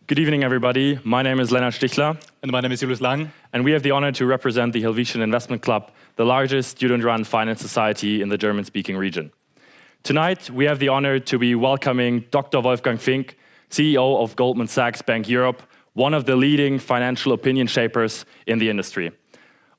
Good evening, everybody. My name is Lennart Stichler. And my name is Julius. And we have the honor to represent the Helvetian Investment Club, the largest student-run finance society in the German-speaking region. Tonight, we have the honor to be welcoming Dr. Wolfgang Fink, CEO of Goldman Sachs Bank Europe, one of the leading financial opinion shapers in the industry.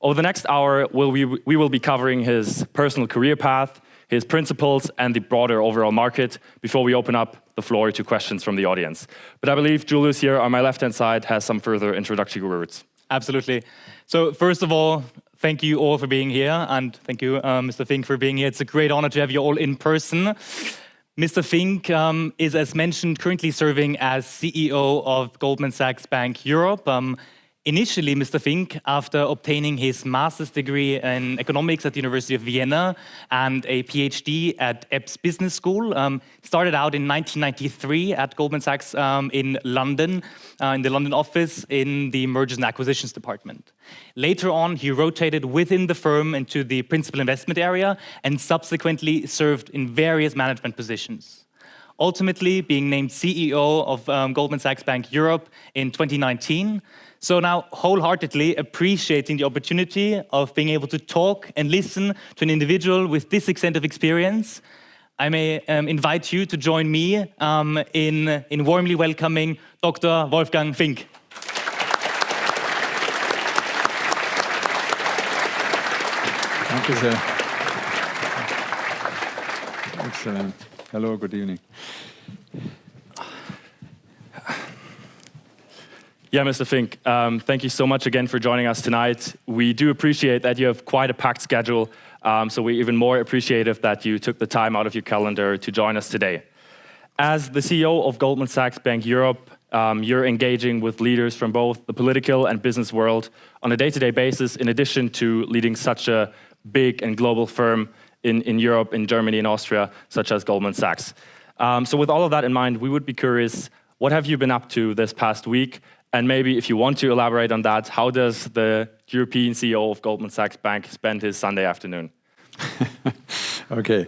Over the next hour, we will be covering his personal career path, his principles, and the broader overall market before we open up the floor to questions from the audience. But I believe Julius here on my left-hand side has some further introductory words. Absolutely. So first of all, thank you all for being here, and thank you, Mr. Fink, for being here. It's a great honor to have you all in person. Mr. Fink is, as mentioned, currently serving as CEO of Goldman Sachs Bank Europe. Initially, Mr. Fink, after obtaining his master's degree in economics at the University of Vienna and a PhD at EBS Business School, started out in 1993 at Goldman Sachs in London, in the London office in the Mergers and Acquisitions department. Later on, he rotated within the firm into the principal investment area and subsequently served in various management positions. Ultimately, being named CEO of Goldman Sachs Bank Europe in 2019. So now, wholeheartedly appreciating the opportunity of being able to talk and listen to an individual with this extent of experience, I may invite you to join me in warmly welcoming Dr. Wolfgang Fink. Thank you, sir. Excellent. Hello, good evening. Yeah, Mr. Fink, thank you so much again for joining us tonight. We do appreciate that you have quite a packed schedule, so we're even more appreciative that you took the time out of your calendar to join us today. As the CEO of Goldman Sachs Bank Europe, you're engaging with leaders from both the political and business world on a day-to-day basis, in addition to leading such a big and global firm in Europe, in Germany and Austria, such as Goldman Sachs. So with all of that in mind, we would be curious, what have you been up to this past week? And maybe if you want to elaborate on that, how does the European CEO of Goldman Sachs Bank spend his Sunday afternoon? Okay.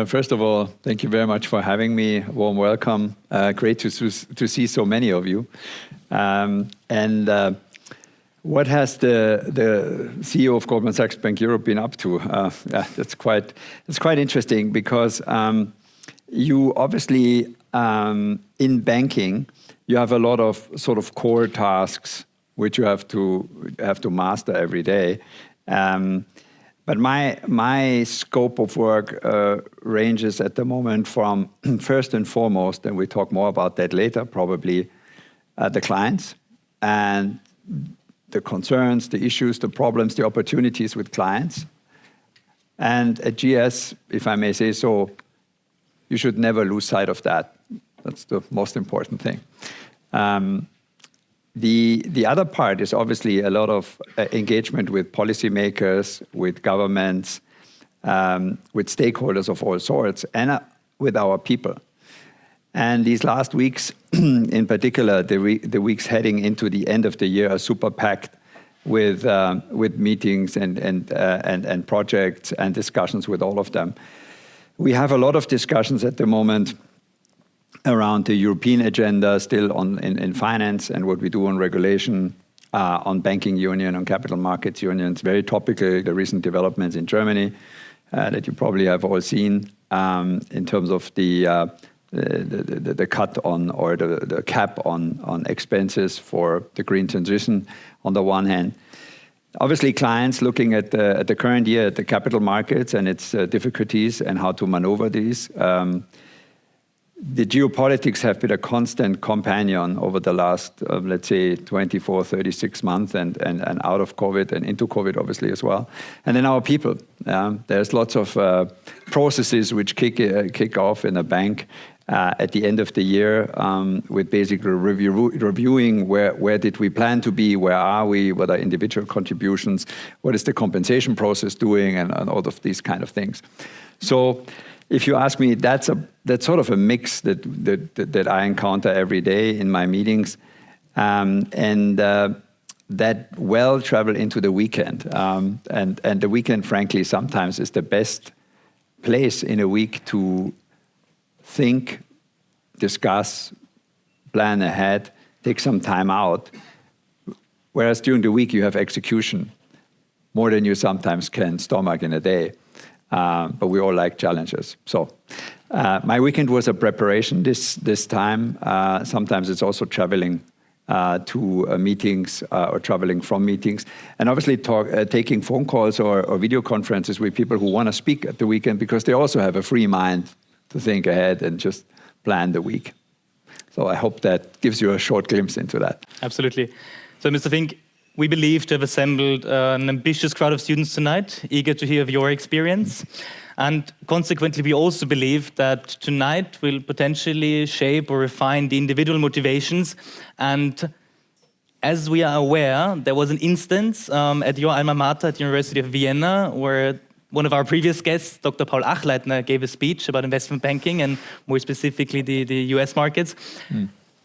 First of all, thank you very much for having me. Warm welcome. Great to see so many of you. What has the CEO of Goldman Sachs Bank Europe been up to? That's quite interesting because you obviously in banking, you have a lot of sort of core tasks which you have to master every day. But my scope of work ranges at the moment from first and foremost, and we talk more about that later, probably the clients and the concerns, the issues, the problems, the opportunities with clients. And at GS, if I may say so, you should never lose sight of that. That's the most important thing. The other part is obviously a lot of engagement with policymakers, with governments, with stakeholders of all sorts, and with our people. And these last weeks, in particular, the weeks heading into the end of the year are super packed with meetings and projects and discussions with all of them. We have a lot of discussions at the moment around the European agenda, still in finance and what we do on regulation, on banking union, on capital markets unions. Very topical, the recent developments in Germany that you probably have all seen in terms of the cut on, or the cap on expenses for the green transition on the one hand. Obviously, clients looking at the current year, at the capital markets and its difficulties and how to maneuver these. The geopolitics have been a constant companion over the last, let's say, 24, 36 months and out of COVID and into COVID, obviously, as well. And then our people. There's lots of processes which kick off in a bank at the end of the year with basically reviewing where did we plan to be, where are we, what are individual contributions, what is the compensation process doing, and all of these kind of things. So if you ask me, that's sort of a mix that I encounter every day in my meetings, and that well travel into the weekend. And the weekend, frankly, sometimes is the best place in a week to think, discuss, plan ahead, take some time out. Whereas during the week you have execution, more than you sometimes can stomach in a day. But we all like challenges. So my weekend was a preparation this time. Sometimes it's also traveling to meetings or traveling from meetings. And obviously taking phone calls or video conferences with people who want to speak at the weekend because they also have a free mind to think ahead and just plan the week. So I hope that gives you a short glimpse into that. Absolutely. So Mr. Fink, we believe to have assembled an ambitious crowd of students tonight, eager to hear of your experience. And consequently, we also believe that tonight will potentially shape or refine the individual motivations. And as we are aware, there was an instance at your alma mater at the University of Vienna where one of our previous guests, Dr. Paul Achleitner, gave a speech about investment banking and more specifically the US markets.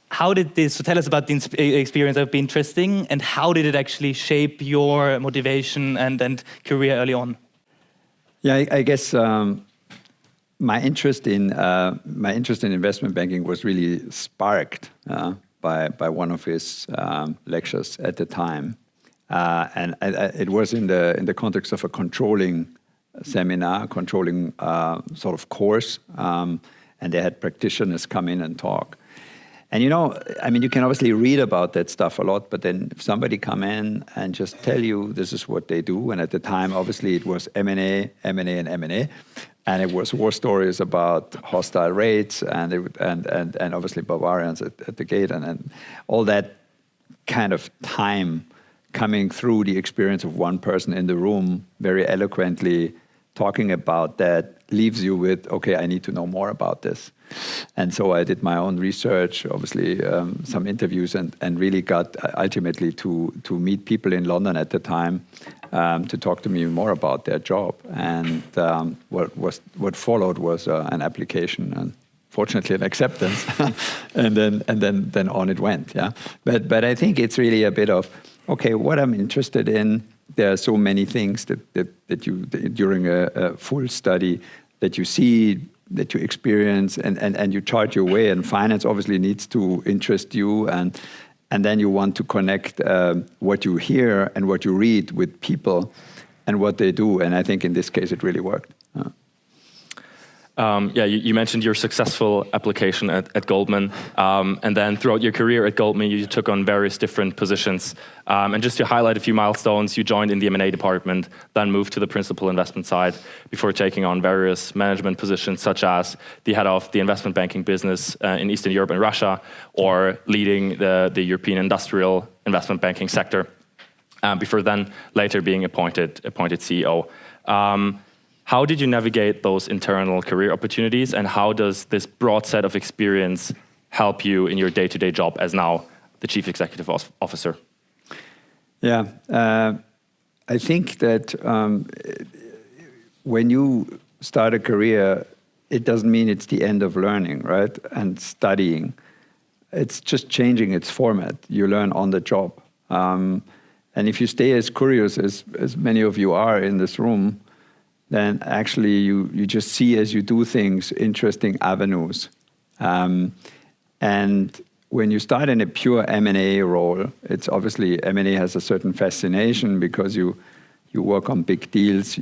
How did this, so tell us about the experience, that would be interesting, and how did it actually shape your motivation and career early on? Yeah, I guess my interest in investment banking was really sparked by one of his lectures at the time, and it was in the context of a controlling seminar, controlling sort of course, and they had practitioners come in and talk. And you can obviously read about that stuff a lot, but then if somebody come in and just tell you this is what they do, and at the time, obviously, it was M&A, M&A, and M&A, and it was war stories about hostile rates and obviously Bavarians at the gate, and all that kind of time coming through the experience of one person in the room, very eloquently talking about that, leaves you with, okay, I need to know more about this. And so I did my own research, obviously some interviews, and really got ultimately to meet people in London at the time to talk to me more about their job. And what followed was an application and fortunately an acceptance, and then on it went. Yeah, but I think it's really a bit of, okay, what I'm interested in. There are so many things that you during a full study that you see, that you experience, and you chart your way. And finance obviously needs to interest you, and then you want to connect what you hear and what you read with people and what they do. And I think in this case it really worked. You mentioned your successful application at Goldman, and then throughout your career at Goldman, you took on various different positions. And just to highlight a few milestones, you joined in the M&A department, then moved to the principal investment side before taking on various management positions, such as the head of the investment banking business in Eastern Europe and Russia, or leading the European industrial investment banking sector, before then later being appointed CEO. How did you navigate those internal career opportunities, and how does this broad set of experience help you in your day-to-day job as now the Chief Executive Officer? Yeah, I think that when you start a career, it doesn't mean it's the end of learning, right? And studying. It's just changing its format. You learn on the job. And if you stay as curious as many of you are in this room, then actually you just see as you do things interesting avenues. And when you start in a pure M&A role, it's obviously M&A has a certain fascination because you work on big deals,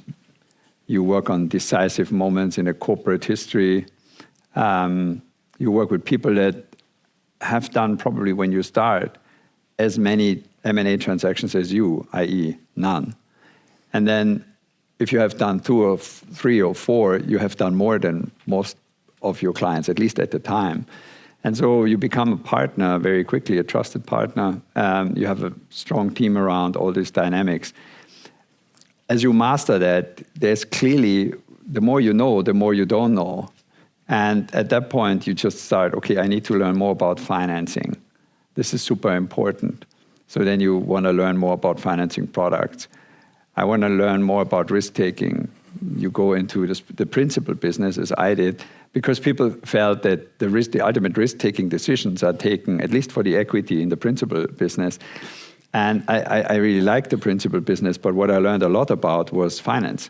you work on decisive moments in a corporate history, you work with people that have done probably when you start as many M&A transactions as you, i.e. none. And then if you have done 2 or 3 or 4, you have done more than most of your clients, at least at the time. And so you become a partner very quickly, a trusted partner. You have a strong team around all these dynamics. As you master that, there's clearly, the more you know, the more you don't know. And at that point, you just start, okay, I need to learn more about financing. This is super important. So then you want to learn more about financing products. I want to learn more about risk-taking. You go into the principal business, as I did, because people felt that the ultimate risk-taking decisions are taken, at least for the equity in the principal business. And I really liked the principal business, but what I learned a lot about was finance.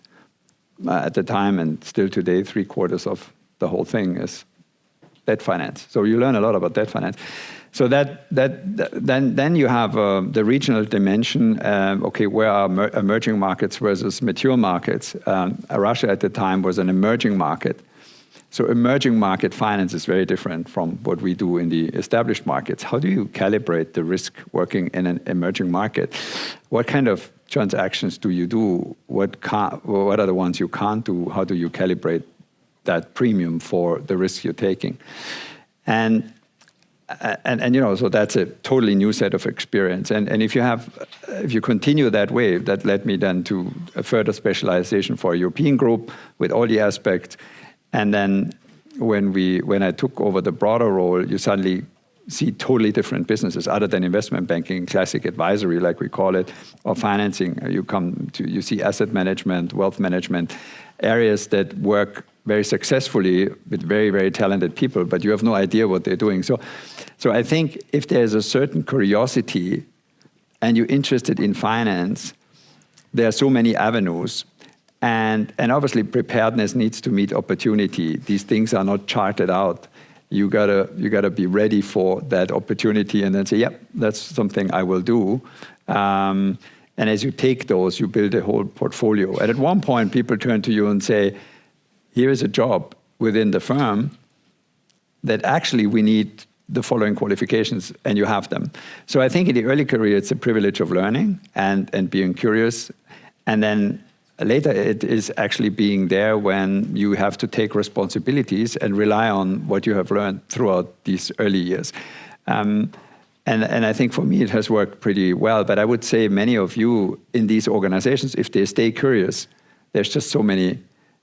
At the time, and still today, 3/4 of the whole thing is debt finance. So you learn a lot about debt finance. So then you have the regional dimension. Okay, where are emerging markets versus mature markets? Russia at the time was an emerging market. So emerging market finance is very different from what we do in the established markets. How do you calibrate the risk working in an emerging market? What kind of transactions do you do? What are the ones you can't do? How do you calibrate that premium for the risk you're taking? And so that's a totally new set of experience. And if you continue that way, that led me then to a further specialization for a European group with all the aspects. And then when I took over the broader role, you suddenly see totally different businesses other than investment banking, classic advisory, like we call it, or financing. You see asset management, wealth management, areas that work very successfully with very, very talented people, but you have no idea what they're doing. So I think if there's a certain curiosity and you're interested in finance, there are so many avenues. And obviously preparedness needs to meet opportunity. These things are not charted out. You gotta be ready for that opportunity and then say, yep, that's something I will do. And as you take those, you build a whole portfolio. And at one point, people turn to you and say, here is a job within the firm that actually we need the following qualifications, and you have them. So I think in the early career, it's a privilege of learning and being curious. And then later, it is actually being there when you have to take responsibilities and rely on what you have learned throughout these early years. And I think for me, it has worked pretty well. But I would say many of you in these organizations, if they stay curious, there's just so many.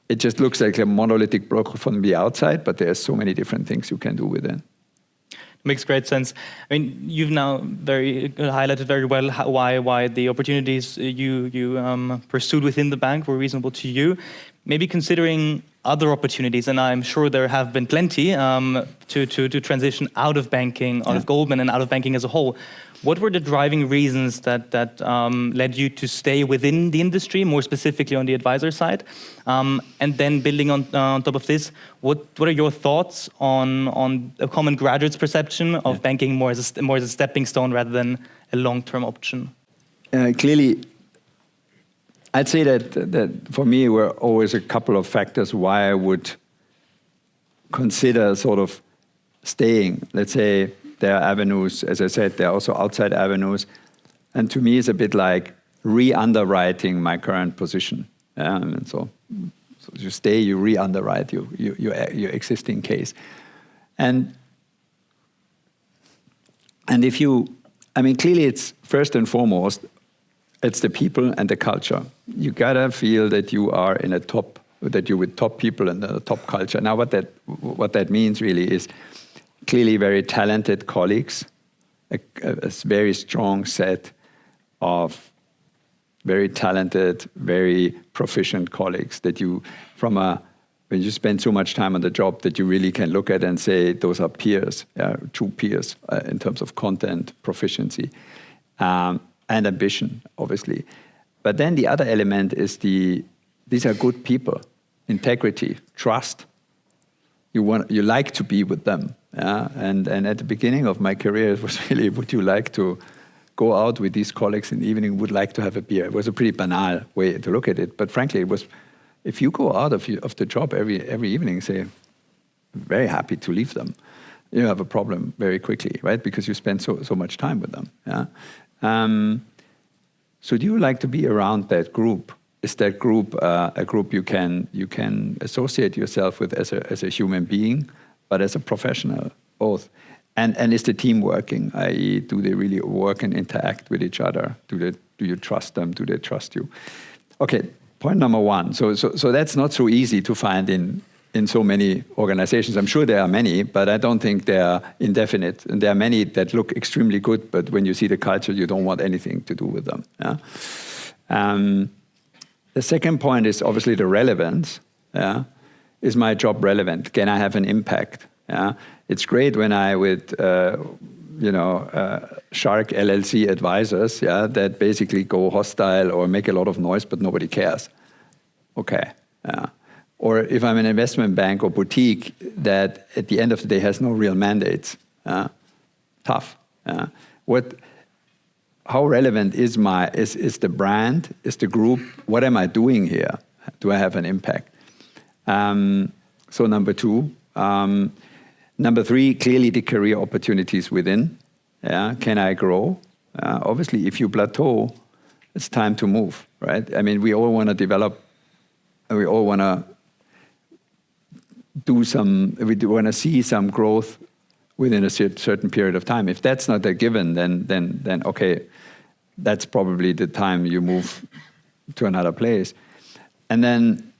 It just looks like a monolithic block from the outside, but there's so many different things you can do within. Makes great sense. I mean, you've now highlighted very well why the opportunities you pursued within the bank were reasonable to you. Maybe considering other opportunities, and I'm sure there have been plenty to transition out of banking, out of Goldman, and out of banking as a whole. What were the driving reasons that led you to stay within the industry, more specifically on the advisor side? And then building on top of this, what are your thoughts on a common graduate's perception of banking more as a stepping stone rather than a long-term option? Clearly, I'd say that for me were always a couple of factors why I would consider sort of staying. Let's say there are avenues, as I said, there are also outside avenues. And to me, it's a bit like re-underwriting my current position. And so you stay, you re-underwrite your existing case. And if clearly it's first and foremost, it's the people and the culture. You gotta feel that you are that you're with top people and the top culture. Now, what that means really is clearly very talented colleagues, a very strong set of very talented, very proficient colleagues that when you spend so much time on the job that you really can look at and say, those are peers, true peers in terms of content, proficiency, and ambition, obviously. But then the other element is these are good people, integrity, trust. You like to be with them. And at the beginning of my career, it was really, would you like to go out with these colleagues in the evening, would like to have a beer? It was a pretty banal way to look at it. But frankly, it was, if you go out of the job every evening, say, very happy to leave them, you have a problem very quickly, right? Because you spend so much time with them. So do you like to be around that group? Is that group a group you can associate yourself with as a human being, but as a professional, both? And is the team working? I.e., do they really work and interact with each other? Do you trust them? Do they trust you? Okay, point number one. So that's not so easy to find in so many organizations. I'm sure there are many, but I don't think they are indefinite. And there are many that look extremely good, but when you see the culture, you don't want anything to do with them. The second point is obviously the relevance. Is my job relevant? Can I have an impact? It's great when with shark LLC advisors, that basically go hostile or make a lot of noise, but nobody cares. Okay. Or if I'm an investment bank or boutique that at the end of the day has no real mandates, tough. How relevant is the brand, is the group? What am I doing here? Do I have an impact? So number 2. Number 3, clearly the career opportunities within. Can I grow? Obviously, if you plateau, it's time to move, right? I mean, we all want to develop, and we all want to want to see some growth within a certain period of time. If that's not a given, then okay, that's probably the time you move to another place. And then,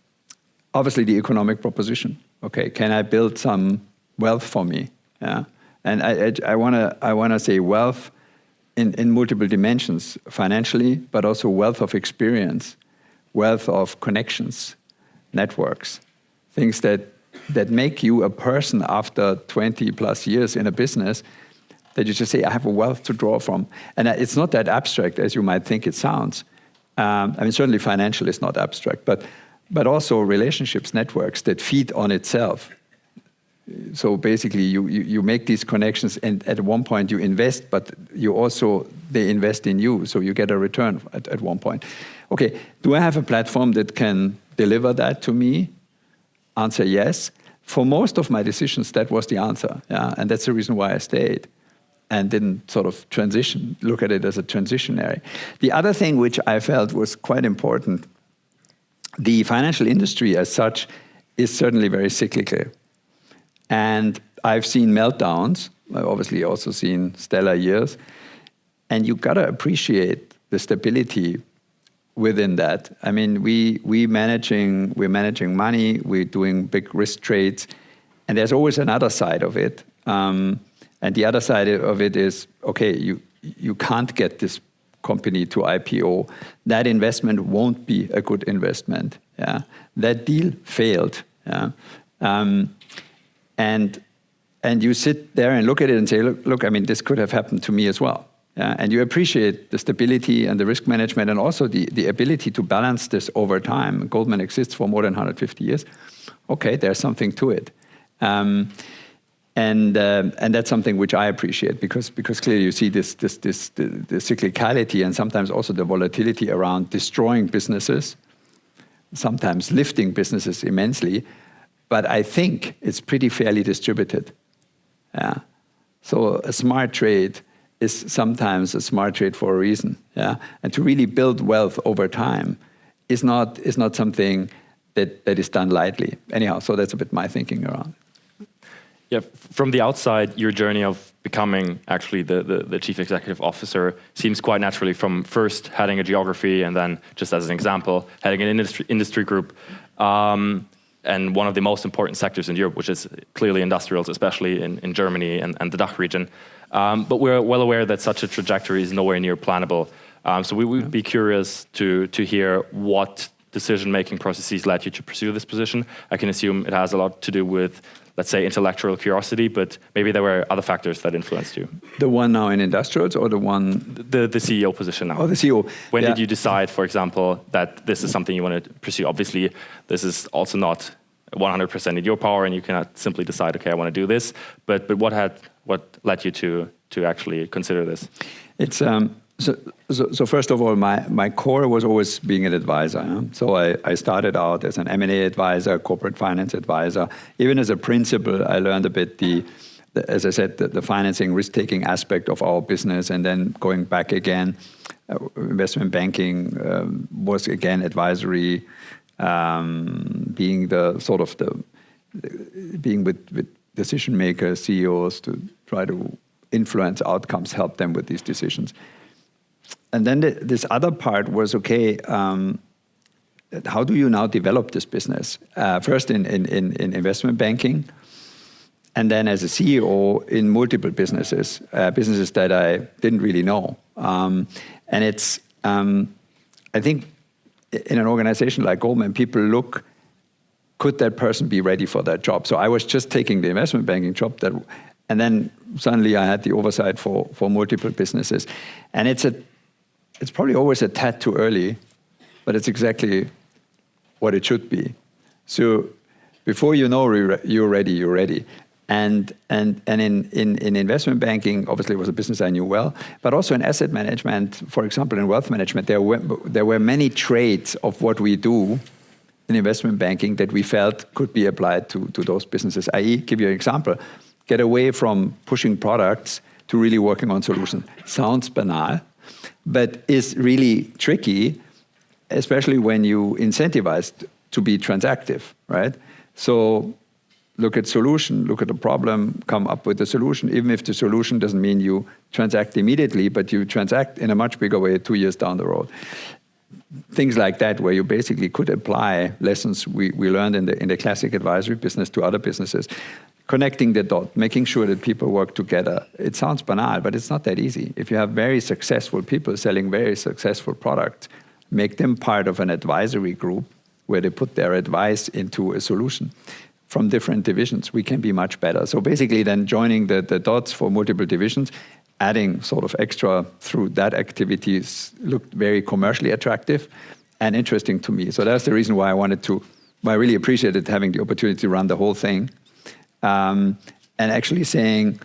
obviously, the economic proposition. Okay, can I build some wealth for me? Yeah, and I wanna say wealth in multiple dimensions, financially, but also wealth of experience, wealth of connections, networks, things that make you a person after 20 plus years in a business, that you just say, I have a wealth to draw from. And it's not that abstract as you might think it sounds. I mean, certainly financial is not abstract, but also relationships, networks that feed on itself. So basically, you make these connections, and at one point you invest, but they invest in you, so you get a return at one point. Okay, do I have a platform that can deliver that to me? Answer, yes. For most of my decisions, that was the answer, and that's the reason why I stayed and didn't sort of look at it as a transitionary. The other thing which I felt was quite important, the financial industry as such is certainly very cyclical. And I've seen meltdowns. I've obviously also seen stellar years. And you got to appreciate the stability within that. I mean, we're managing money, we're doing big risk trades, and there's always another side of it. And the other side of it is, okay, you can't get this company to IPO. That investment won't be a good investment. Yeah, that deal failed. Yeah. And you sit there and look at it and say, look, I mean, this could have happened to me as well. Yeah? And you appreciate the stability and the risk management and also the ability to balance this over time. Goldman exists for more than 150 years. Okay, there's something to it. And that's something which I appreciate because clearly you see the cyclicality and sometimes also the volatility around destroying businesses, sometimes lifting businesses immensely. But I think it's pretty fairly distributed. Yeah. So a smart trade is sometimes a smart trade for a reason. Yeah. And to really build wealth over time is not something that is done lightly. Anyhow, so that's a bit my thinking around. Yeah, from the outside, your journey of becoming actually the chief executive officer seems quite naturally from first heading a geography and then, just as an example, heading an industry group. And one of the most important sectors in Europe, which is clearly industrials, especially in Germany and the DACH region. But we're well aware that such a trajectory is nowhere near plannable. So we would be curious to hear what decision-making processes led you to pursue this position. I can assume it has a lot to do with, let's say, intellectual curiosity, but maybe there were other factors that influenced you. The one now in industrials or the one? The CEO position now. Oh, the CEO. When did you decide, for example, that this is something you want to pursue? Obviously, this is also not 100% in your power and you cannot simply decide, okay, I want to do this. But what led you to actually consider this? It's so first of all, my core was always being an advisor. Yeah? So I started out as an M&A advisor, corporate finance advisor. Even as a principal, I learned a bit as I said, the financing, risk-taking aspect of our business, and then going back again, investment banking was again advisory, being being with decision makers, CEOs to try to influence outcomes, help them with these decisions. And then this other part was, okay, how do you now develop this business? First in investment banking, and then as a CEO in multiple businesses that I didn't really know. And it's, I think in an organization like Goldman, people look, could that person be ready for that job? So I was just taking the investment banking job, and then suddenly I had the oversight for multiple businesses. And it's probably always a tad too early, but it's exactly what it should be. So before you know you're ready. And in investment banking, obviously it was a business I knew well, but also in asset management, for example, in wealth management, there were many traits of what we do in investment banking that we felt could be applied to those businesses. I.e., give you an example, get away from pushing products to really working on solutions. Sounds banal, but is really tricky, especially when you incentivize to be transactive, right? So look at solution, look at the problem, come up with a solution, even if the solution doesn't mean you transact immediately, but you transact in a much bigger way 2 years down the road. Things like that, where you basically could apply lessons we learned in the classic advisory business to other businesses, connecting the dot, making sure that people work together. It sounds banal, but it's not that easy. If you have very successful people selling very successful products, make them part of an advisory group where they put their advice into a solution from different divisions, we can be much better. So basically then joining the dots for multiple divisions, adding sort of extra through that activities looked very commercially attractive and interesting to me. So that's the reason why I really appreciated having the opportunity to run the whole thing. And actually saying,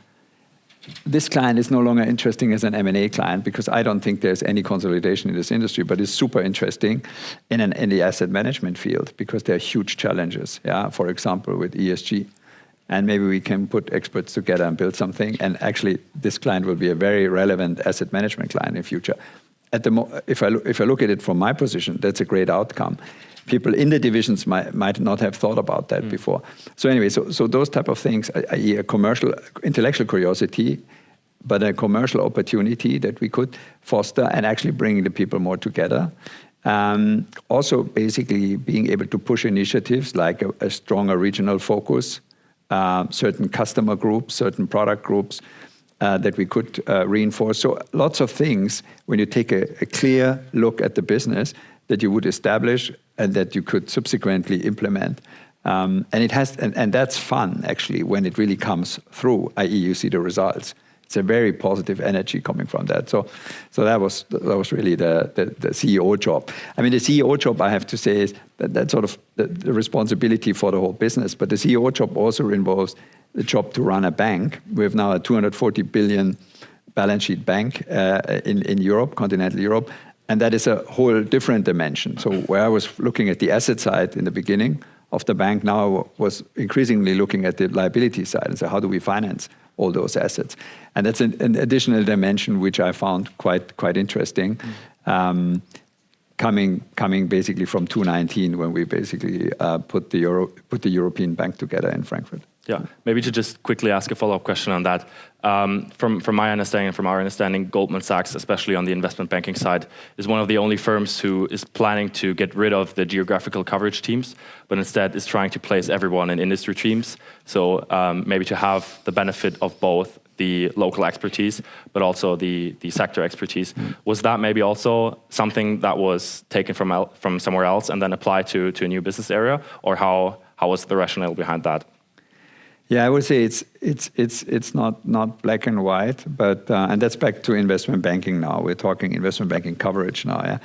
this client is no longer interesting as an M&A client because I don't think there's any consolidation in this industry, but it's super interesting in the asset management field because there are huge challenges, for example, with ESG. And maybe we can put experts together and build something. And actually, this client will be a very relevant asset management client in future. If I look at it from my position, that's a great outcome. People in the divisions might not have thought about that before. So anyway, so those type of things, a commercial, intellectual curiosity, but a commercial opportunity that we could foster and actually bring the people more together. Also, basically being able to push initiatives like a stronger regional focus, certain customer groups, certain product groups that we could reinforce. So lots of things when you take a clear look at the business that you would establish and that you could subsequently implement. And that's fun, actually, when it really comes through, i.e. you see the results. It's a very positive energy coming from that. So that was really the CEO job. I mean, the CEO job, I have to say, is that's sort of the responsibility for the whole business. But the CEO job also involves the job to run a bank. We have now a 240 billion balance sheet bank in Europe, continental Europe. And that is a whole different dimension. So where I was looking at the asset side in the beginning of the bank, now I was increasingly looking at the liability side and say, how do we finance all those assets? And that's an additional dimension which I found quite interesting, coming basically from 2019 when we basically put the European bank together in Frankfurt. Yeah, maybe to just quickly ask a follow-up question on that. From my understanding and from our understanding, Goldman Sachs, especially on the investment banking side, is one of the only firms who is planning to get rid of the geographical coverage teams, but instead is trying to place everyone in industry teams. So maybe to have the benefit of both the local expertise, but also the sector expertise. Was that maybe also something that was taken from somewhere else and then applied to a new business area? Or how was the rationale behind that? Yeah, I would say it's not black and white, but and that's back to investment banking now. We're talking investment banking coverage now. Yeah,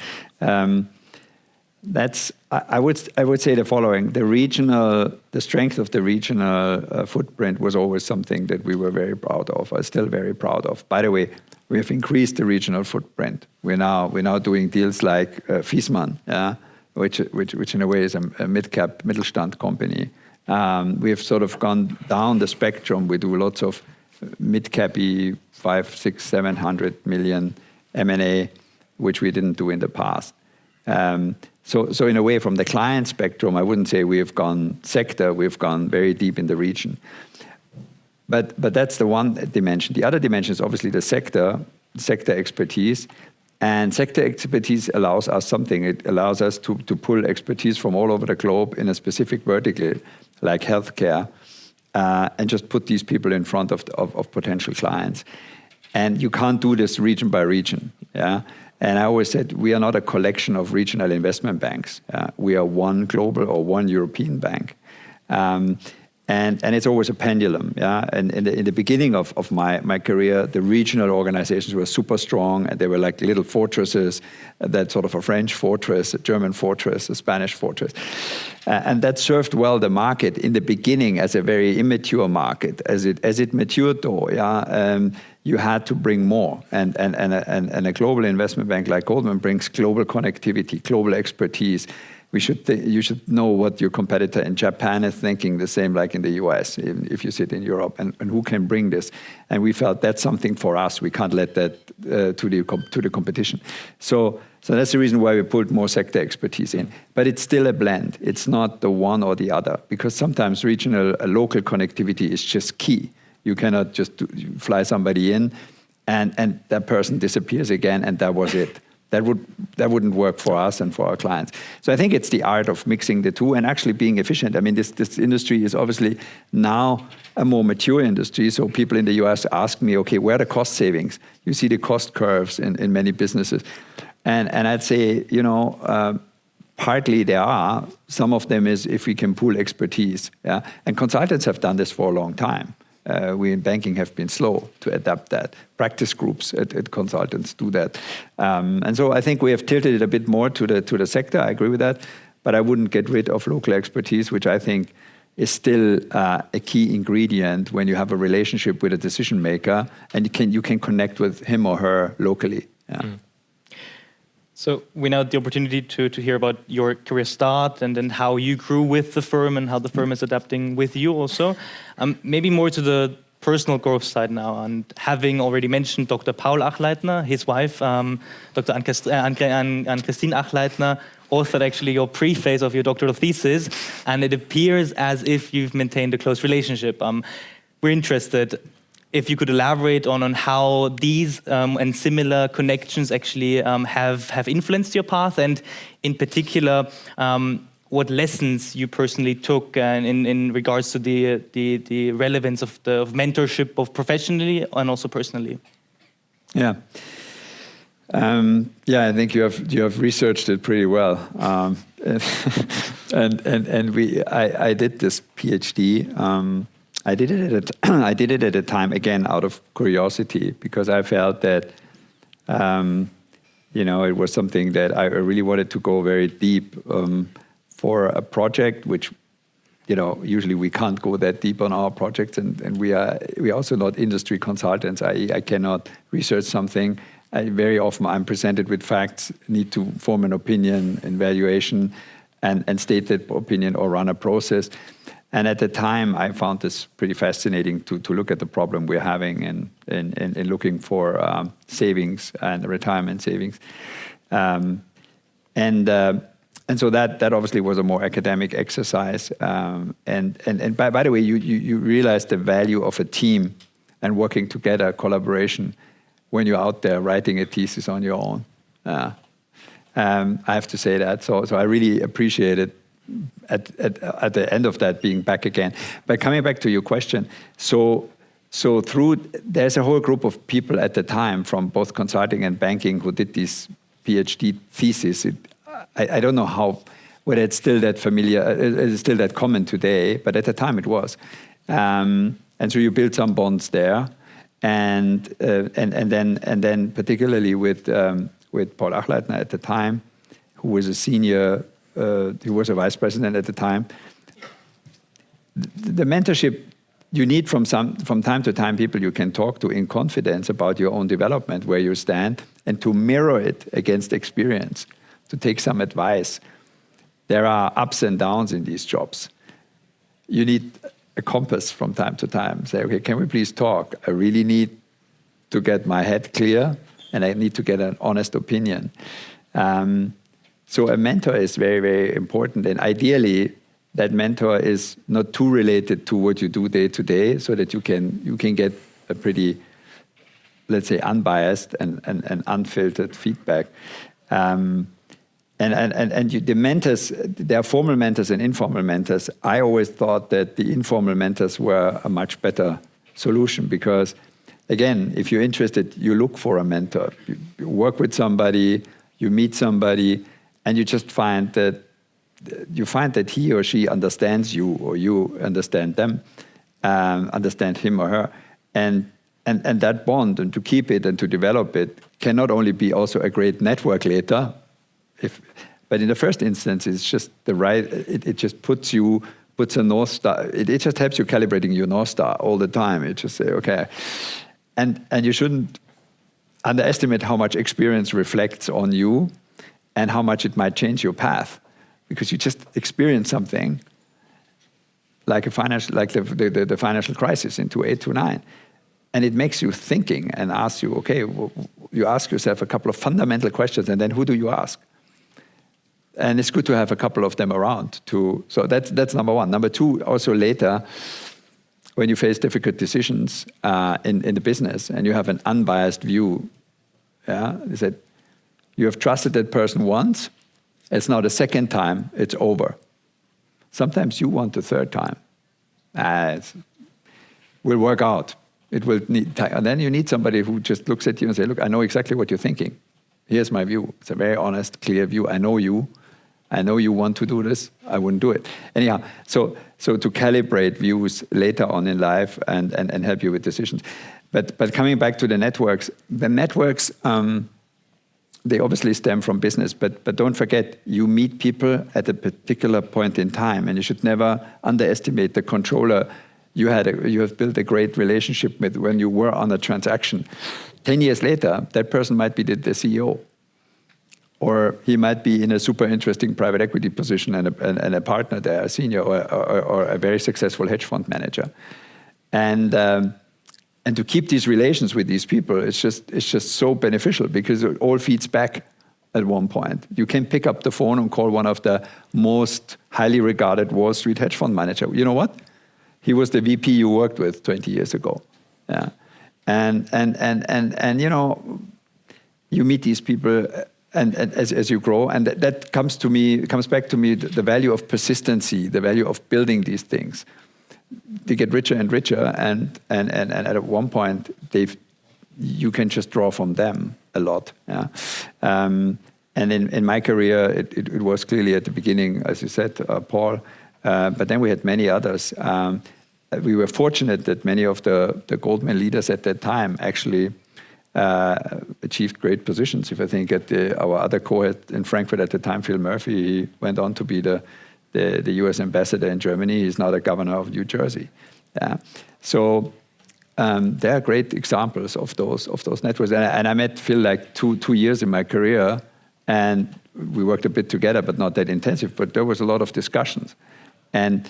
I would say the following: the strength of the regional footprint was always something that we were very proud of. I'm still very proud of. By the way, we have increased the regional footprint. We're now doing deals like Viessmann, which in a way is a mid-cap Mittelstand company. We have sort of gone down the spectrum. We do lots of mid-cappy 500, 600, 700 million M&A, which we didn't do in the past. So in a way, from the client spectrum, I wouldn't say we have gone sector. We've gone very deep in the region. But that's the one dimension. The other dimension is obviously the sector expertise. And sector expertise allows us something. It allows us to pull expertise from all over the globe in a specific vertical, like healthcare, and just put these people in front of potential clients. And you can't do this region by region. Yeah. And I always said, we are not a collection of regional investment banks. We are one global or one European bank. And And it's always a pendulum, yeah. And in the beginning of my career, the regional organizations were super strong, and they were like little fortresses, that sort of a French fortress, a German fortress, a Spanish fortress. And that served well the market in the beginning as a very immature market. As it matured though, yeah, you had to bring more. And a global investment bank like Goldman brings global connectivity, global expertise. You should know what your competitor in Japan is thinking, the same like in the US, if you sit in Europe, and who can bring this. And we felt that's something for us. We can't let that to the competition. So that's the reason why we put more sector expertise in. But it's still a blend. It's not the one or the other, because sometimes regional, local connectivity is just key. You cannot just fly somebody in and that person disappears again, and that was it. That wouldn't work for us and for our clients. So I think it's the art of mixing the two and actually being efficient. I mean, this industry is obviously now a more mature industry. So people in the US ask me, okay, where are the cost savings? You see the cost curves in many businesses. And I'd say, partly there are. Some of them is if we can pool expertise. Yeah? And consultants have done this for a long time. We in banking have been slow to adapt that. Practice groups at consultants do that. And so I think we have tilted it a bit more to the sector. I agree with that. But I wouldn't get rid of local expertise, which I think is still a key ingredient when you have a relationship with a decision maker and you can connect with him or her locally. Yeah. Mm. So we now had the opportunity to hear about your career start and then how you grew with the firm and how the firm is adapting with you also. Maybe more to the personal growth side now, and having already mentioned Dr. Paul Achleitner, his wife, Dr. Ann-Christine Achleitner, authored actually your preface of your doctoral thesis, and it appears as if you've maintained a close relationship. We're interested if you could elaborate on how these and similar connections actually have influenced your path, and in particular, what lessons you personally took in regards to the relevance of mentorship, both professionally and also personally. Yeah. I think you have researched it pretty well, I did this PhD. I did it at a time, again, out of curiosity, because I felt that, it was something that I really wanted to go very deep for a project, which, usually we can't go that deep on our projects, and we are also not industry consultants. I cannot research something. Very often I'm presented with facts, need to form an opinion, evaluation, and state that opinion or run a process. And at the time, I found this pretty fascinating to look at the problem we're having and looking for savings and retirement savings. And so that obviously was a more academic exercise. And by the way, you realize the value of a team and working together, collaboration, when you're out there writing a thesis on your own. I have to say that. So I really appreciate it. At the end of that, being back again. But coming back to your question, so there's a whole group of people at the time from both consulting and banking who did these PhD theses. I don't know whether it's still that familiar, it's still that common today, but at the time it was. And so you build some bonds there, and then particularly with Paul Achleitner at the time, who was a senior. He was a vice president at the time. The mentorship you need from time to time people you can talk to in confidence about your own development, where you stand, and to mirror it against experience, to take some advice. There are ups and downs in these jobs. You need a compass from time to time. Say, okay, can we please talk? I really need to get my head clear, and I need to get an honest opinion. So a mentor is very, very important. And ideally, that mentor is not too related to what you do day to day, so that you can get a pretty, let's say, unbiased and unfiltered feedback. The mentors, there are formal mentors and informal mentors. I always thought that the informal mentors were a much better solution because, again, if you're interested, you look for a mentor. You work with somebody, you meet somebody, and you just find that you find that he or she understands you, or you understand them, understand him or her, and that bond, and to keep it and to develop it, can not only be also a great network later, but in the first instance, it's just the right. It just puts a North Star. It just helps you calibrating your North Star all the time. It just say, okay, and you shouldn't underestimate how much experience reflects on you, and how much it might change your path, because you just experience something like the financial crisis in 2008, 2009, and it makes you thinking and asks you, okay, you ask yourself a couple of fundamental questions, and then who do you ask? And it's good to have a couple of them around too. So that's number one. Number two, also later, when you face difficult decisions in the business, and you have an unbiased view, is that you have trusted that person once. It's now the second time, it's over. Sometimes you want the third time. It will work out. It will need time. And then you need somebody who just looks at you and say, look, I know exactly what you're thinking. Here's my view. It's a very honest, clear view. I know you. I know you want to do this. I wouldn't do it. Anyhow, so to calibrate views later on in life and help you with decisions. But coming back to the networks, they obviously stem from business, but don't forget, you meet people at a particular point in time, and you should never underestimate the controller you have built a great relationship with when you were on a transaction. 10 years later, that person might be the CEO, or he might be in a super interesting private equity position and a partner there, a senior or a very successful hedge fund manager. And to keep these relations with these people, it's just so beneficial, because it all feeds back at one point. You can pick up the phone and call one of the most highly regarded Wall Street hedge fund manager. You know what? He was the VP you worked with 20 years ago. Yeah. And you know, you meet these people and as you grow, and that comes back to me, the value of persistency, the value of building these things. They get richer and richer, and at one point you can just draw from them a lot. Yeah. And in my career, it was clearly at the beginning, as you said, Paul, but then we had many others. We were fortunate that many of the Goldman leaders at that time actually achieved great positions. If I think at our other co-head in Frankfurt at the time, Phil Murphy, he went on to be the U.S. ambassador in Germany. He's now the governor of New Jersey. Yeah. So there are great examples of those networks. And I met Phil like two years in my career, and we worked a bit together, but not that intensive. But there was a lot of discussions, and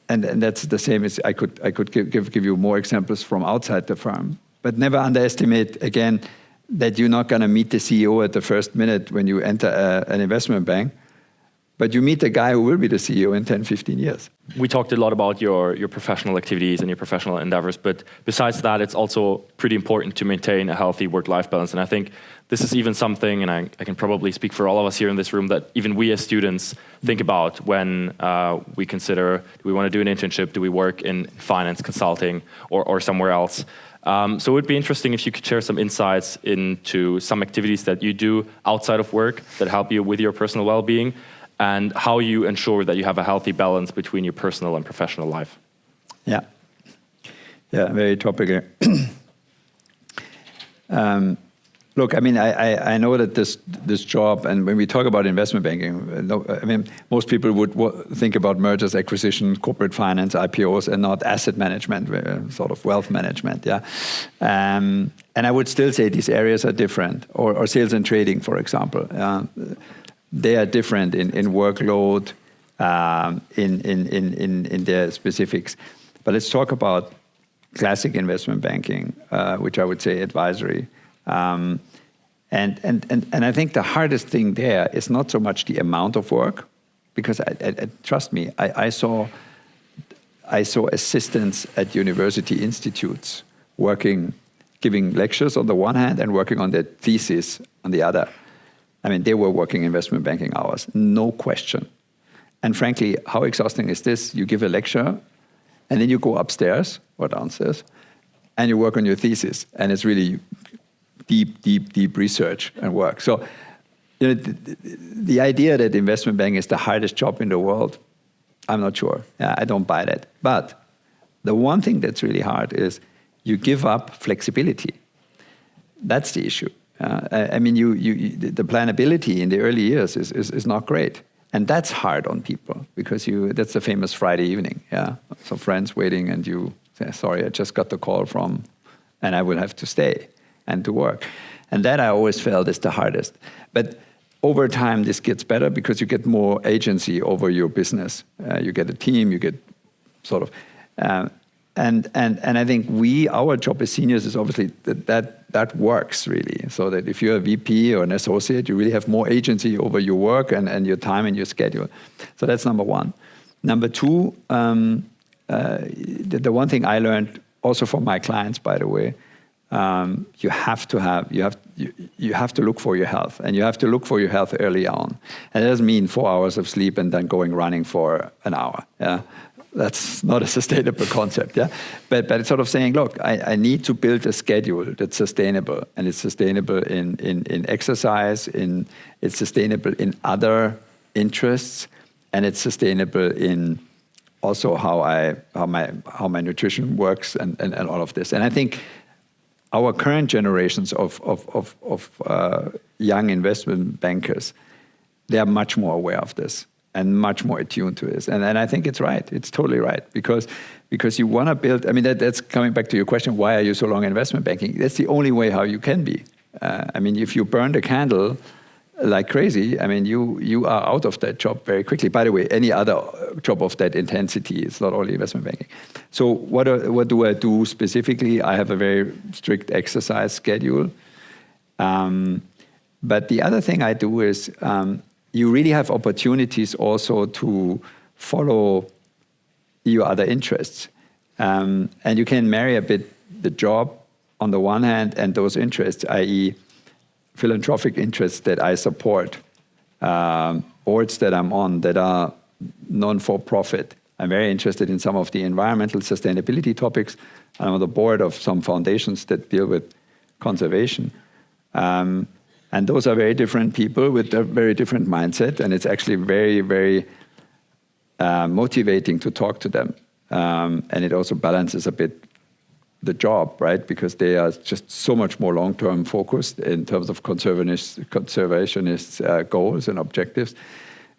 that's the same as I could give you more examples from outside the firm. But never underestimate again that you're not going to meet the CEO at the first minute when you enter an investment bank. But you meet a guy who will be the CEO in 10, 15 years. We talked a lot about your professional activities and your professional endeavors, but besides that, it's also pretty important to maintain a healthy work-life balance. And I think this is even something, and I can probably speak for all of us here in this room, that even we as students think about when we consider, do we want to do an internship, do we work in finance, consulting, or somewhere else? So it would be interesting if you could share some insights into some activities that you do outside of work that help you with your personal well-being, and how you ensure that you have a healthy balance between your personal and professional life. Yeah, very topical. Look, I mean, I know that this job, and when we talk about investment banking, I mean, most people would think about mergers, acquisition, corporate finance, IPOs, and not asset management, sort of wealth management. Yeah, and I would still say these areas are different, or sales and trading, for example. They are different in workload, in their specifics. But let's talk about classic investment banking, which I would say advisory. And I think the hardest thing there is not so much the amount of work, because trust me, I saw assistants at university institutes working, giving lectures on the one hand and working on their thesis on the other. I mean, they were working investment banking hours, no question. And frankly, how exhausting is this? You give a lecture, and then you go upstairs or downstairs, and you work on your thesis. And it's really deep research and work. So, the idea that investment banking is the hardest job in the world, I'm not sure. I don't buy that. But the one thing that's really hard is you give up flexibility. That's the issue. I mean, the planability in the early years is not great. And that's hard on people because that's the famous Friday evening. Yeah. So friends waiting and you say, sorry, I just got the call from, and I will have to stay and to work. And that I always felt is the hardest. But over time, this gets better because you get more agency over your business. You get a team, you get sort of, and I think our job as seniors is obviously that works really. So that if you're a VP or an associate, you really have more agency over your work and your time and your schedule. So that's number one. Number two, the one thing I learned also from my clients, by the way, you have to look for your health, and you have to look for your health early on. And it doesn't mean 4 hours of sleep and then going running for an hour. Yeah, that's not a sustainable concept. Yeah, but it's sort of saying, look, I need to build a schedule that's sustainable, and it's sustainable in exercise, it's sustainable in other interests, and it's sustainable in also how my nutrition works and all of this. And I think our current generations of young investment bankers, they are much more aware of this and much more attuned to this. And I think it's right. It's totally right. Because you want to build, I mean, that's coming back to your question, why are you so long in investment banking? That's the only way how you can be. I mean, if you burn the candle like crazy, I mean, you are out of that job very quickly. By the way, any other job of that intensity, it's not only investment banking. So what do I do specifically? I have a very strict exercise schedule. But the other thing I do is you really have opportunities also to follow your other interests. And you can marry a bit the job on the one hand and those interests, i.e., philanthropic interests that I support, boards that I'm on that are non-for-profit. I'm very interested in some of the environmental sustainability topics. I'm on the board of some foundations that deal with conservation. And those are very different people with a very different mindset, and it's actually very, very motivating to talk to them. And it also balances a bit the job, right? Because they are just so much more long-term focused in terms of conservationist goals and objectives.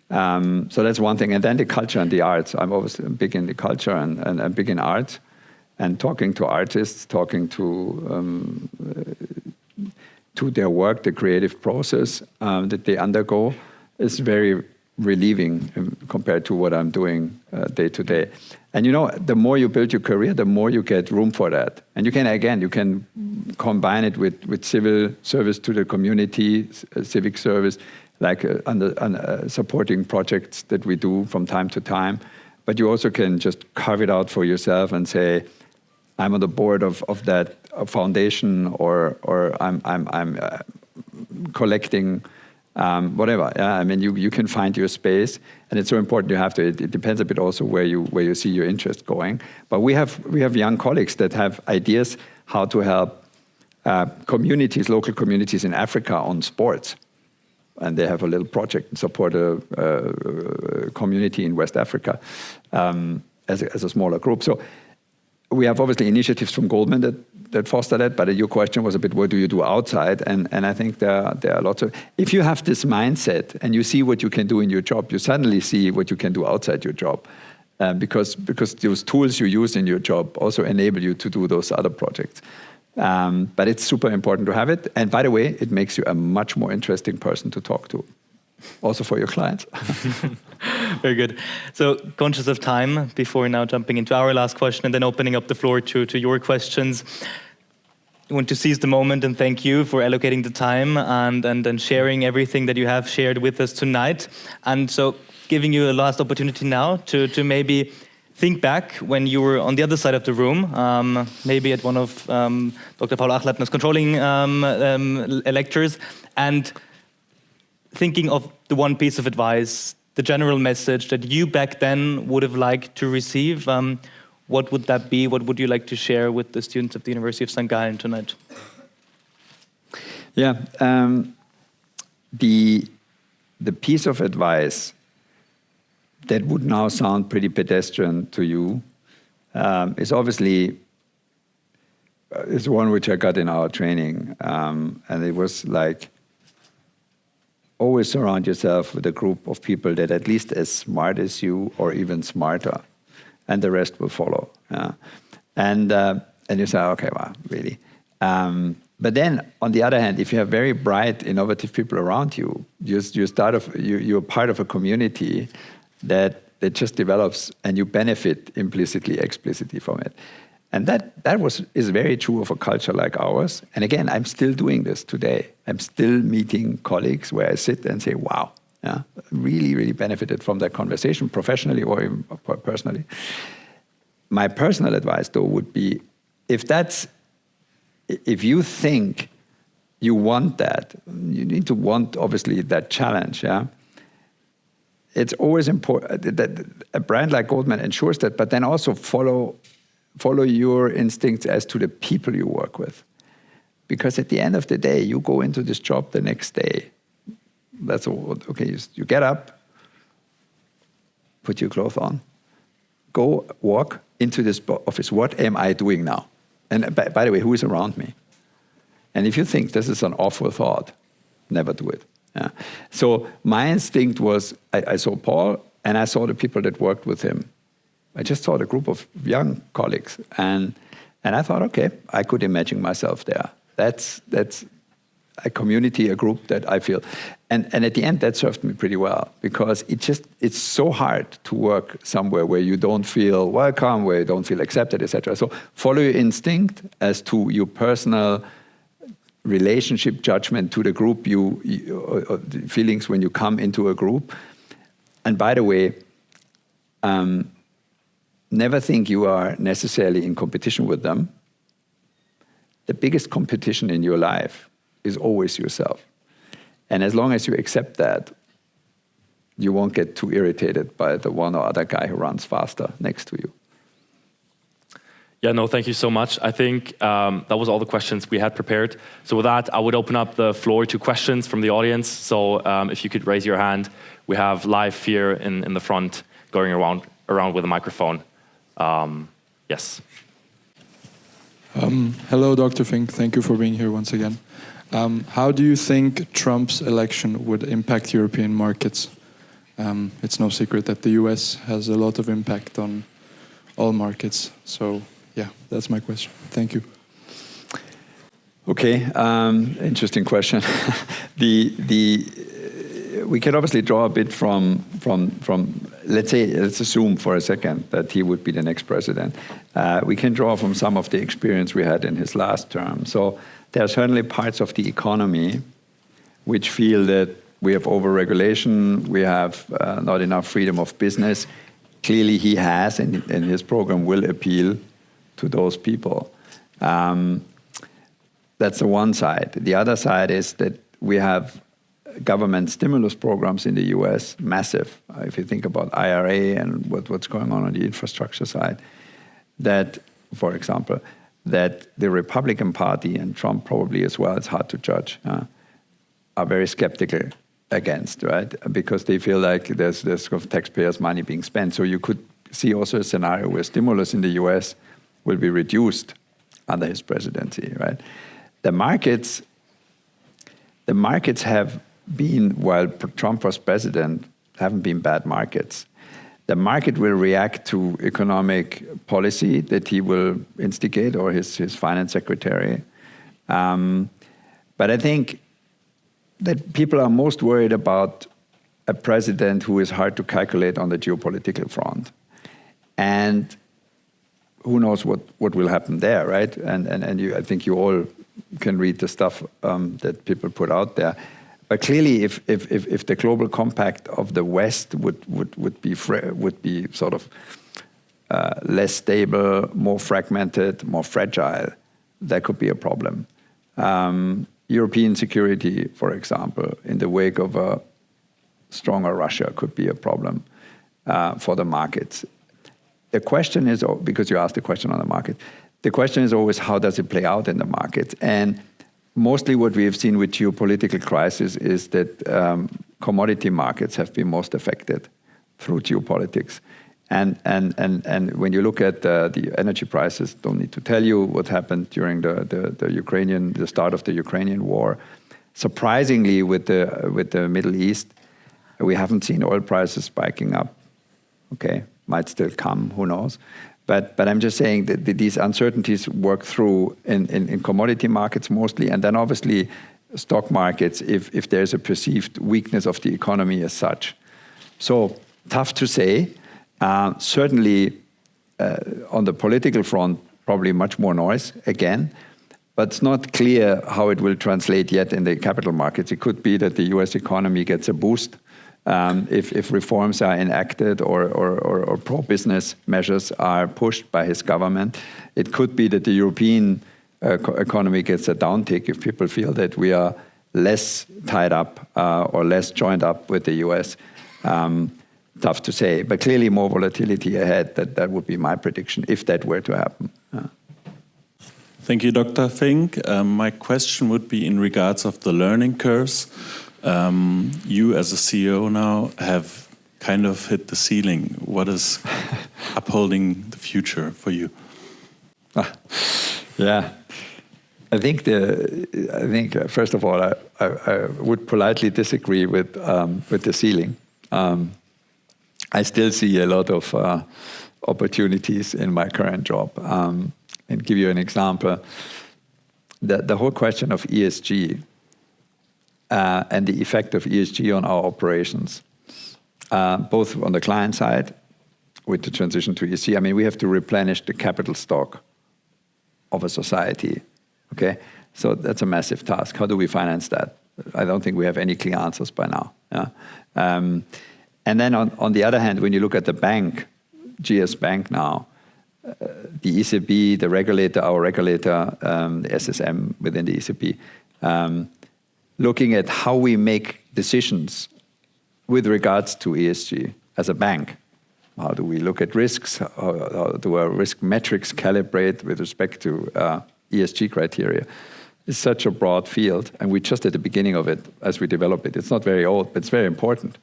So that's one thing. And then the culture and the arts. I'm obviously big in the culture and I'm big in art. And talking to artists, talking to their work, the creative process that they undergo is very relieving compared to what I'm doing day to day. And the more you build your career, the more you get room for that. And you can combine it with civil service to the community, civic service, like supporting projects that we do from time to time. But you also can just carve it out for yourself and say, I'm on the board of that foundation, or I'm collecting whatever. Yeah, I mean, you can find your space, and it's so important. It depends a bit also where you see your interest going. But we have young colleagues that have ideas how to help local communities in Africa on sports, and they have a little project to support a community in West Africa as a smaller group. So we have obviously initiatives from Goldman that foster that, but your question was a bit, what do you do outside? And I think there are lots of, if you have this mindset and you see what you can do in your job, you suddenly see what you can do outside your job. Because those tools you use in your job also enable you to do those other projects. But it's super important to have it. And by the way, it makes you a much more interesting person to talk to, also for your clients. Very good. So conscious of time, before now jumping into our last question and then opening up the floor to your questions, I want to seize the moment and thank you for allocating the time and sharing everything that you have shared with us tonight. And so giving you a last opportunity now to maybe think back when you were on the other side of the room, maybe at one of Dr. Paul Achleitner's controlling lectures, and thinking of the one piece of advice, the general message that you back then would have liked to receive. What would that be? What would you like to share with the students of the University of St. Gallen tonight? Yeah, the piece of advice that would now sound pretty pedestrian to you is obviously is one which I got in our training, and it was like, always surround yourself with a group of people that at least as smart as you or even smarter, and the rest will follow. And you say, okay, well, really. But then, on the other hand, if you have very bright, innovative people around you, you're part of a community that just develops, and you benefit implicitly, explicitly from it. And that is very true of a culture like ours. And again, I'm still doing this today. I'm still meeting colleagues where I sit and say, wow, really, really benefited from that conversation, professionally or even personally. My personal advice, though, would be, if you think you want that, you need to want, obviously, that challenge, It's always important that a brand like Goldman ensures that, but then also follow your instincts as to the people you work with. Because at the end of the day, you go into this job the next day. That's all. Okay, you get up, put your clothes on, go walk into this office. What am I doing now? And by the way, who is around me? And if you think this is an awful thought, never do it. So my instinct was, I saw Paul, and I saw the people that worked with him. I just saw the group of young colleagues, and I thought, okay, I could imagine myself there. That's a community, a group that I feel, and at the end that served me pretty well, because it's so hard to work somewhere where you don't feel welcome, where you don't feel accepted, etc. So follow your instinct as to your personal relationship judgment to the group, or the feelings when you come into a group. And by the way, never think you are necessarily in competition with them. The biggest competition in your life is always yourself. And as long as you accept that, you won't get too irritated by the one or other guy who runs faster next to you. Yeah, no, thank you so much. I think that was all the questions we had prepared. So with that, I would open up the floor to questions from the audience. So if you could raise your hand, we have live here in the front going around with a microphone. Yes. Hello, Dr. Fink. Thank you for being here once again. How do you think Trump's election would impact European markets? It's no secret that the US has a lot of impact on all markets. So, yeah, that's my question. Thank you. Okay, interesting question. We can obviously draw a bit from let's assume for a second that he would be the next president. We can draw from some of the experience we had in his last term. So there are certainly parts of the economy which feel that we have overregulation, we have not enough freedom of business. Clearly he has, and his program will appeal to those people. That's the one side. The other side is that we have government stimulus programs in the US, massive. If you think about IRA and what's going on the infrastructure side, that, for example, that the Republican Party, and Trump probably as well, it's hard to judge, are very skeptical against, right? Because they feel like there's taxpayers' money being spent. So you could see also a scenario where stimulus in the US will be reduced under his presidency, right? The markets have been, while Trump was president, haven't been bad markets. The market will react to economic policy that he will instigate, or his finance secretary. But I think that people are most worried about a president who is hard to calculate on the geopolitical front. And who knows what will happen there, right? And I think you all can read the stuff that people put out there. But clearly, if the global compact of the West would be sort of less stable, more fragmented, more fragile, that could be a problem. European security, for example, in the wake of a stronger Russia, could be a problem for the markets. The question is, because you asked the question on the market, the question is always, how does it play out in the market? And mostly what we have seen with geopolitical crisis is that commodity markets have been most affected through geopolitics. And when you look at the energy prices, don't need to tell you what happened during the start of the Ukrainian war. Surprisingly, with the Middle East, we haven't seen oil prices spiking up. Okay, might still come, who knows? But I'm just saying that these uncertainties work through in commodity markets mostly, and then obviously stock markets if there's a perceived weakness of the economy as such. So tough to say. Certainly on the political front, probably much more noise again, but it's not clear how it will translate yet in the capital markets. It could be that the US economy gets a boost if reforms are enacted or pro-business measures are pushed by his government. It could be that the European economy gets a downtick if people feel that we are less tied up or less joined up with the US. Tough to say, but clearly more volatility ahead. That would be my prediction if that were to happen. Thank you, Dr. Fink. My question would be in regards of the learning curves. You as a CEO now have kind of hit the ceiling. What is upholding the future for you? Yeah, I think first of all, I would politely disagree with the ceiling. I still see a lot of opportunities in my current job. And give you an example. The whole question of ESG and the effect of ESG on our operations, both on the client side with the transition to ESG. I mean, we have to replenish the capital stock of a society, okay? So that's a massive task. How do we finance that? I don't think we have any clear answers by now. Yeah? And then on the other hand, when you look at the bank, GS Bank now, the ECB, the regulator, our regulator, the SSM within the ECB, looking at how we make decisions with regards to ESG as a bank. How do we look at risks? How do our risk metrics calibrate with respect to ESG criteria? It's such a broad field, and we're just at the beginning of it as we develop it. It's not very old, but it's very important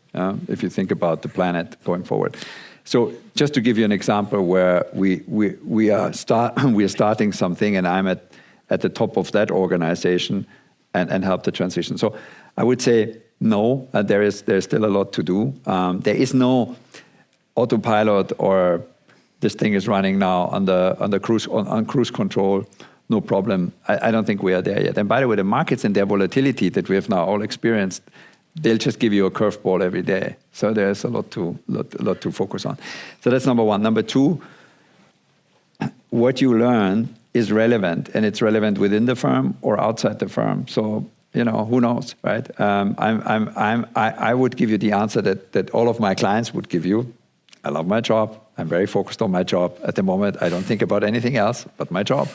if you think about the planet going forward. So just to give you an example where we are starting something, and I'm at the top of that organization and help the transition. So I would say no, there's still a lot to do. There is no autopilot or this thing is running now on cruise control. No problem. I don't think we are there yet. And by the way, the markets and their volatility that we have now all experienced, they'll just give you a curveball every day. So there's a lot to focus on. So that's number one. Number two, what you learn is relevant, and it's relevant within the firm or outside the firm. So who knows, right? I would give you the answer that all of my clients would give you. I love my job. I'm very focused on my job at the moment. I don't think about anything else but my job.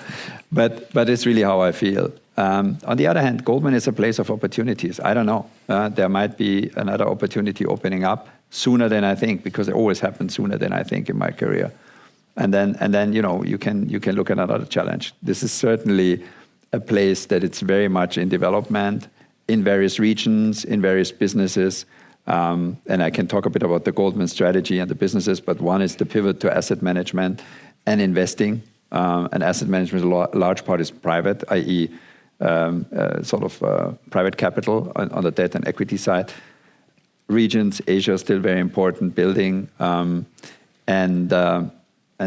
But it's really how I feel. On the other hand, Goldman is a place of opportunities. I don't know. There might be another opportunity opening up sooner than I think, because it always happens sooner than I think in my career. And then you can look at another challenge. This is certainly a place that it's very much in development, in various regions, in various businesses. And I can talk a bit about the Goldman strategy and the businesses, but one is the pivot to asset management and investing. And asset management, a large part is private, i.e. Private capital on the debt and equity side. Regions, Asia is still very important, building. And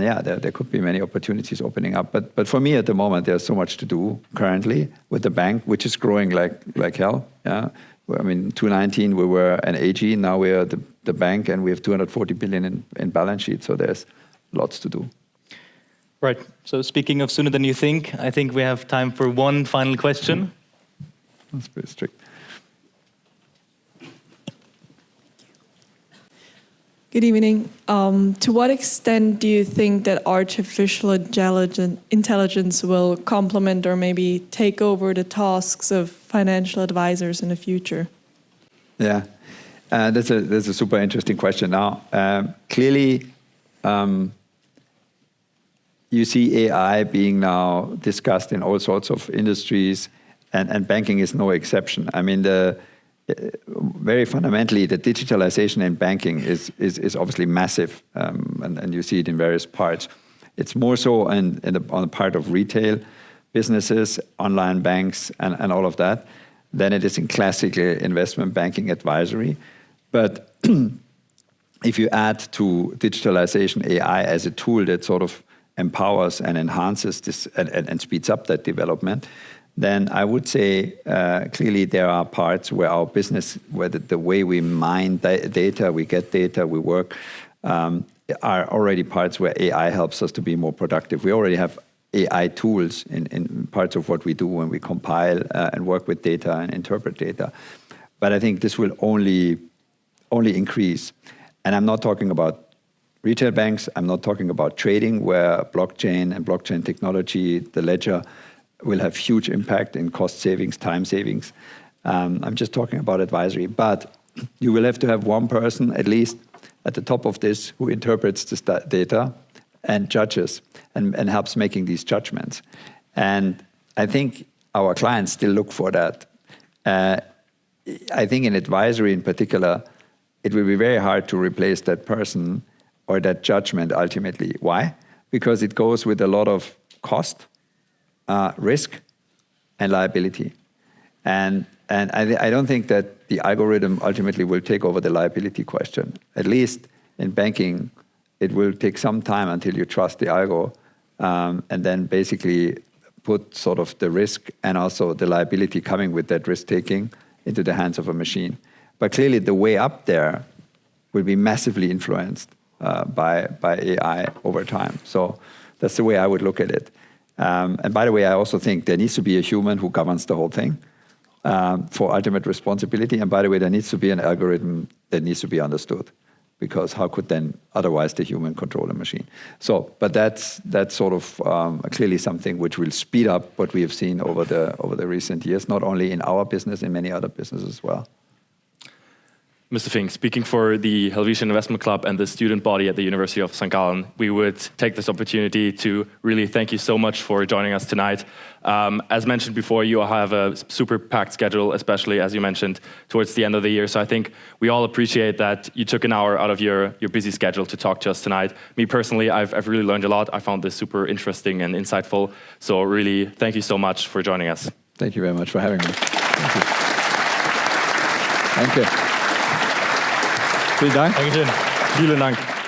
yeah, there could be many opportunities opening up. But for me at the moment, there's so much to do currently with the bank, which is growing like hell. Yeah. I mean, 2019 we were an AG, now we are the bank, and we have 240 billion in balance sheet. So there's lots to do. Right. So speaking of sooner than you think, I think we have time for one final question. That's pretty strict. Good evening. To what extent do you think that artificial intelligence will complement or maybe take over the tasks of financial advisors in the future? Yeah, that's a super interesting question. Now, clearly, you see AI being now discussed in all sorts of industries, and banking is no exception. I mean, very fundamentally, the digitalization in banking is obviously massive, and you see it in various parts. It's more so on the part of retail businesses, online banks, and all of that, than it is in classical investment banking advisory. But if you add to digitalization AI as a tool that sort of empowers and enhances this and speeds up that development, then I would say clearly there are parts where our business, where the way we mine data, we get data, we work, are already parts where AI helps us to be more productive. We already have AI tools in parts of what we do when we compile and work with data and interpret data. But I think this will only increase. And I'm not talking about retail banks. I'm not talking about trading, where blockchain and blockchain technology, the ledger, will have huge impact in cost savings, time savings. I'm just talking about advisory. But you will have to have one person, at least, at the top of this who interprets this data and judges and helps making these judgments. And I think our clients still look for that. I think in advisory in particular, it will be very hard to replace that person or that judgment ultimately. Why? Because it goes with a lot of cost, risk, and liability. And I don't think that the algorithm ultimately will take over the liability question. At least in banking, it will take some time until you trust the algo, and then basically put sort of the risk and also the liability coming with that risk-taking into the hands of a machine. But clearly the way up there will be massively influenced by AI over time. So that's the way I would look at it. And by the way, I also think there needs to be a human who governs the whole thing for ultimate responsibility. And by the way, there needs to be an algorithm that needs to be understood, because how could then otherwise the human control a machine? So, but that's sort of clearly something which will speed up what we have seen over the recent years, not only in our business, in many other businesses as well. Mr. Fink, speaking for the Helvetian Investment Club and the student body at the University of St. Gallen, we would take this opportunity to really thank you so much for joining us tonight. As mentioned before, you have a super packed schedule, especially as you mentioned, towards the end of the year. So I think we all appreciate that you took an hour out of your busy schedule to talk to us tonight. Me personally, I've really learned a lot. I found this super interesting and insightful. So really, thank you so much for joining us. Thank you very much for having me. Thank you. Thank you. Vielen Dank. Dankeschön. Vielen Dank.